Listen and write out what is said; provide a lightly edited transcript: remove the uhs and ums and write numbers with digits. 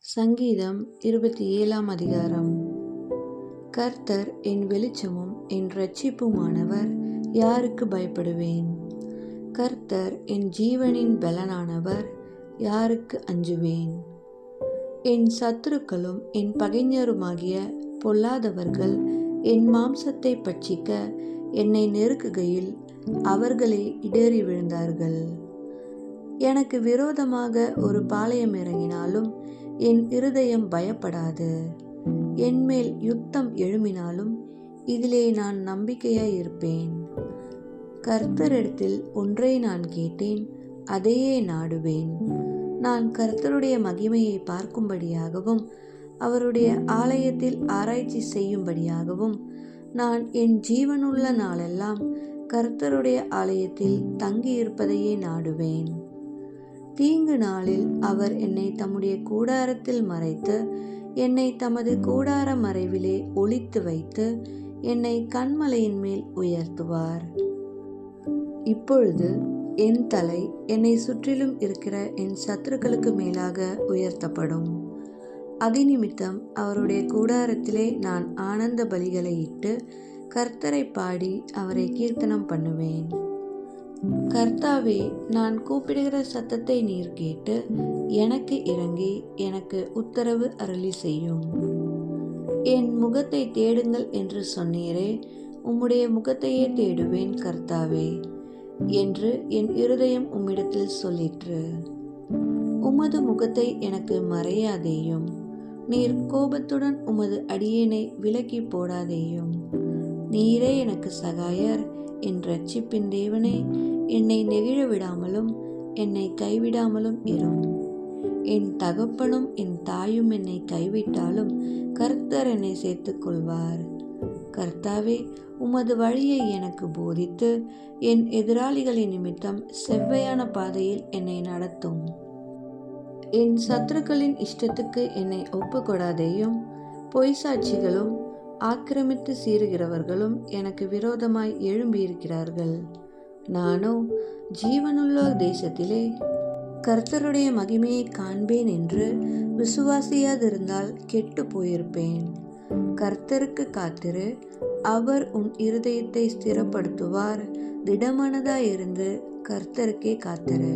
சங்கீதம் 27 அதிகாரம். கர்த்தர் என் வெளிச்சமும் என் இரட்சிப்புமானவர், யாருக்கு பயப்படுவேன்? கர்த்தர் என் ஜீவனின் பலனானவர், யாருக்கு அஞ்சுவேன்? என் சத்துருக்களும் என் பகைஞருமாகிய பொல்லாதவர்கள் என் மாம்சத்தை பட்சிக்க என்னை நெருக்குகையில் அவர்களே இடறி விழுந்தார்கள். எனக்கு விரோதமாக ஒரு பாளையம் இறங்கினாலும் என் இருதயம் பயப்படாது. என்மேல் யுத்தம் எழும்பினாலும் இதிலே நான் நம்பிக்கையாய் இருப்பேன். கர்த்தரிடத்தில் ஒன்றை நான் கேட்டேன், அதையே நாடுவேன். நான் கர்த்தருடைய மகிமையை பார்க்கும்படியாகவும் அவருடைய ஆலயத்தில் ஆராய்ச்சி செய்யும்படியாகவும் நான் என் ஜீவனுள்ள நாளெல்லாம் கர்த்தருடைய ஆலயத்தில் தங்கியிருப்பதையே நாடுவேன். தீங்கு நாளில் அவர் என்னை தம்முடைய கூடாரத்தில் மறைத்து என்னை தமது கூடார மறைவிலே ஒளித்து வைத்து என்னை கன்மலையின் மேல் உயர்த்துவார். இப்பொழுது என் தலை என்னை சுற்றிலும் இருக்கிற என் சத்துருக்களுக்கு மேலாக உயர்த்தப்படும். அதிநிமித்தம் அவருடைய கூடாரத்திலே நான் ஆனந்த பலிகளை இட்டு கர்த்தரை பாடி அவரை கீர்த்தனம் பண்ணுவேன். கர்த்தாவே, நான் கூப்பிடுகிற சத்தத்தை நீர் கேட்டு எனக்கு இறங்கி எனக்கு உத்தரவு அருளி செய்யும். என் முகத்தை தேடுங்கள் என்று சொன்னீரே, உம்முடைய முகத்தையே தேடுவேன் கர்த்தாவே என்று என் இருதயம் உம்மிடத்தில் சொல்லிற்று. உமது முகத்தை எனக்கு மறையாதேயும், நீர் கோபத்துடன் உமது அடியேனை விலக்கி போடாதேயும். நீரே எனக்கு சகாயர், என் இரட்சிப்பின் தேவனே, என்னை நெகிழ விடாமலும் என்னை கைவிடாமலும் இரும். என் தகப்பனும் என் தாயும் என்னை கைவிட்டாலும் கர்த்தர் என்னை சேர்த்துக் கொள்வார். கர்த்தாவே, உமது வழியை எனக்கு போதித்து என் எதிராளிகளின் நிமித்தம் செவ்வையான பாதையில் என்னை நடத்தும். என் சத்துருக்களின் இஷ்டத்துக்கு என்னை ஒப்புக்கொடாதேயும். பொய் சாட்சிகளும் ஆக்கிரமித்து சீறுகிறவர்களும் எனக்கு விரோதமாய் எழும்பியிருக்கிறார்கள். நானோ ஜீவனுள்ளோர் தேசத்திலே கர்த்தருடைய மகிமையை காண்பேன் என்று விசுவாசியாதிருந்தால் கெட்டு போயிருப்பேன். கர்த்தருக்கு காத்திரு, அவர் உன் இருதயத்தை ஸ்திரப்படுத்துவார். திடமனதாயிருந்து கர்த்தருக்கே காத்திரு.